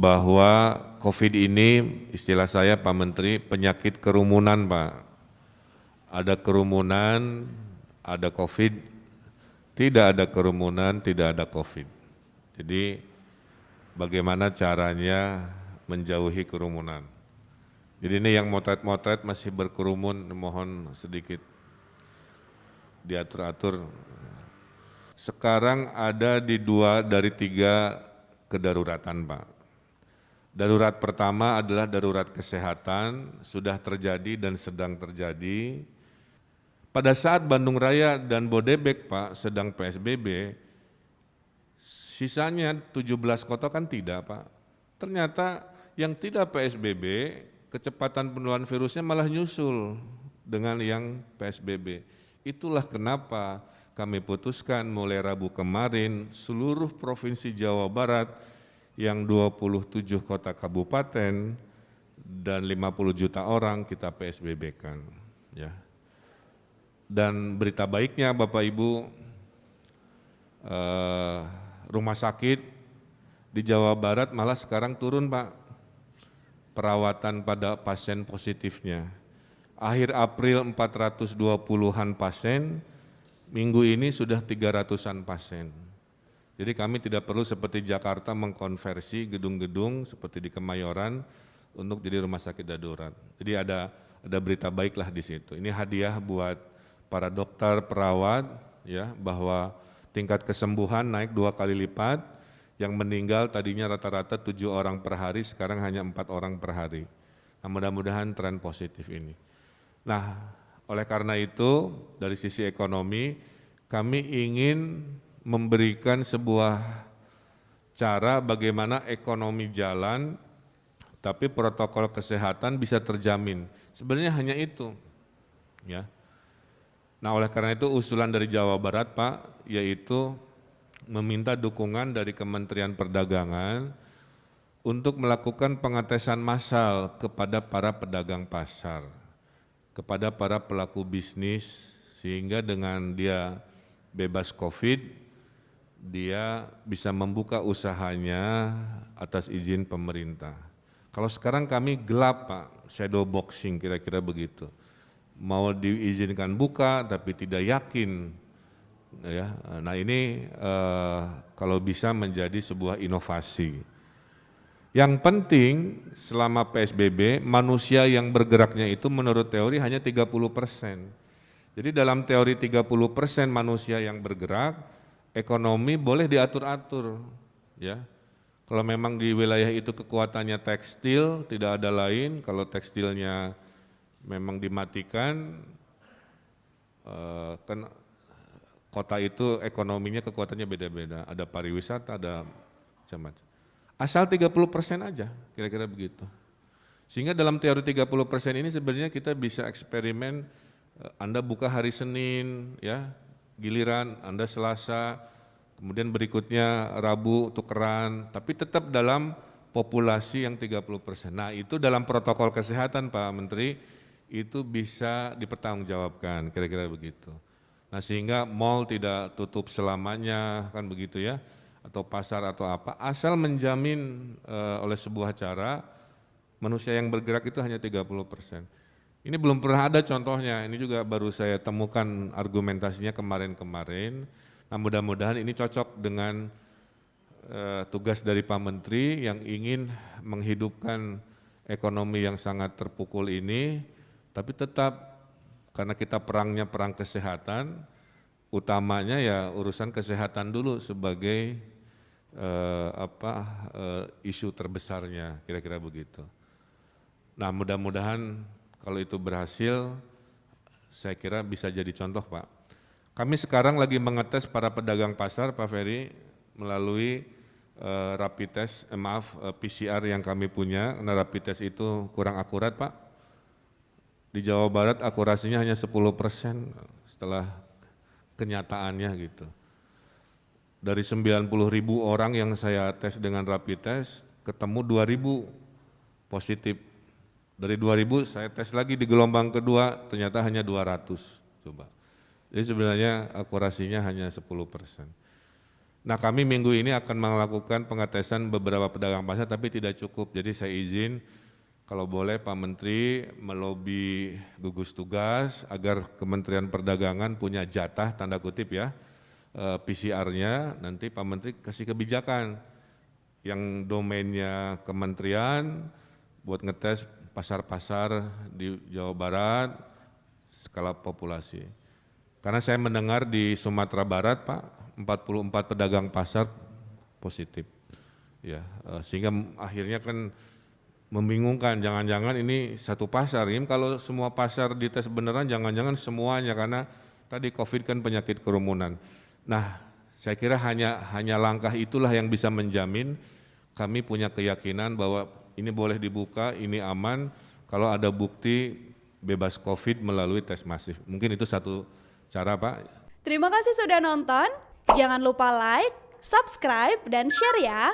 bahwa COVID ini, istilah saya Pak Menteri, penyakit kerumunan Pak. Ada kerumunan, ada COVID, tidak ada kerumunan, tidak ada COVID. Jadi bagaimana caranya menjauhi kerumunan. Jadi ini yang motret-motret masih berkerumun, mohon sedikit diatur-atur. Sekarang ada di 2 dari 3 kedaruratan Pak. Darurat pertama adalah darurat kesehatan, sudah terjadi dan sedang terjadi. Pada saat Bandung Raya dan Bodebek Pak sedang PSBB, sisanya 17 kota kan tidak Pak. Ternyata yang tidak PSBB, kecepatan penularan virusnya malah nyusul dengan yang PSBB. Itulah kenapa kami putuskan mulai Rabu kemarin seluruh Provinsi Jawa Barat yang 27 kota kabupaten dan 50 juta orang kita PSBB-kan. Ya. Dan berita baiknya Bapak Ibu, rumah sakit di Jawa Barat malah sekarang turun Pak, perawatan pada pasien positifnya. Akhir April 420-an pasien, minggu ini sudah 300-an pasien. Jadi kami tidak perlu seperti Jakarta mengkonversi gedung-gedung seperti di Kemayoran untuk jadi rumah sakit darurat. Jadi ada berita baiklah di situ. Ini hadiah buat para dokter, perawat, ya, bahwa tingkat kesembuhan naik 2 kali lipat. Yang meninggal tadinya rata-rata 7 orang per hari, sekarang hanya 4 orang per hari. Nah, mudah-mudahan tren positif ini. Nah, oleh karena itu dari sisi ekonomi kami ingin memberikan sebuah cara bagaimana ekonomi jalan, tapi protokol kesehatan bisa terjamin. Sebenarnya hanya itu, ya. Nah, oleh karena itu usulan dari Jawa Barat Pak, yaitu meminta dukungan dari Kementerian Perdagangan untuk melakukan pengetesan massal kepada para pedagang pasar, kepada para pelaku bisnis, sehingga dengan dia bebas COVID, dia bisa membuka usahanya atas izin pemerintah. Kalau sekarang kami gelap Pak, shadow boxing kira-kira begitu. Mau diizinkan buka tapi tidak yakin. Ya, nah ini kalau bisa menjadi sebuah inovasi. Yang penting selama PSBB manusia yang bergeraknya itu menurut teori hanya 30%. Jadi dalam teori 30% manusia yang bergerak, ekonomi boleh diatur-atur, ya. Kalau memang di wilayah itu kekuatannya tekstil, tidak ada lain. Kalau tekstilnya memang dimatikan, kan kota itu ekonominya kekuatannya beda-beda. Ada pariwisata, ada macam-macam. Asal 30% aja, kira-kira begitu. Sehingga dalam teori 30% ini sebenarnya kita bisa eksperimen. Anda buka hari Senin, ya. Giliran Anda Selasa, kemudian berikutnya Rabu tukeran, tapi tetap dalam populasi yang 30%. Nah itu dalam protokol kesehatan Pak Menteri, itu bisa dipertanggungjawabkan, kira-kira begitu. Nah sehingga mal tidak tutup selamanya, kan begitu ya, atau pasar atau apa, asal menjamin oleh sebuah cara, manusia yang bergerak itu hanya 30%. Ini belum pernah ada contohnya, ini juga baru saya temukan argumentasinya kemarin-kemarin. Nah mudah-mudahan ini cocok dengan tugas dari Pak Menteri yang ingin menghidupkan ekonomi yang sangat terpukul ini, tapi tetap karena kita perangnya perang kesehatan, utamanya ya urusan kesehatan dulu sebagai isu terbesarnya, kira-kira begitu. Nah mudah-mudahan kalau itu berhasil, saya kira bisa jadi contoh Pak. Kami sekarang lagi mengetes para pedagang pasar Pak Ferry melalui rapid test, PCR yang kami punya, karena rapid test itu kurang akurat Pak. Di Jawa Barat akurasinya hanya 10% setelah kenyataannya gitu. Dari 90.000 orang yang saya tes dengan rapid test, ketemu 2.000 positif. Dari 2.000 saya tes lagi di gelombang kedua, ternyata hanya 200. Coba. Jadi sebenarnya akurasinya hanya 10%. Nah kami minggu ini akan melakukan pengetesan beberapa pedagang pasar tapi tidak cukup. Jadi saya izin kalau boleh Pak Menteri melobi gugus tugas agar Kementerian Perdagangan punya jatah tanda kutip ya PCR-nya, nanti Pak Menteri kasih kebijakan yang domainnya kementerian buat ngetes pasar-pasar di Jawa Barat skala populasi. Karena saya mendengar di Sumatera Barat Pak 44 pedagang pasar positif, ya sehingga akhirnya kan membingungkan, jangan-jangan ini satu pasar, ini kalau semua pasar dites beneran jangan-jangan semuanya karena tadi COVID kan penyakit kerumunan. Nah saya kira hanya langkah itulah yang bisa menjamin kami punya keyakinan bahwa ini boleh dibuka, ini aman kalau ada bukti bebas COVID melalui tes masif. Mungkin itu satu cara Pak. Terima kasih sudah nonton, jangan lupa like, subscribe, dan share ya.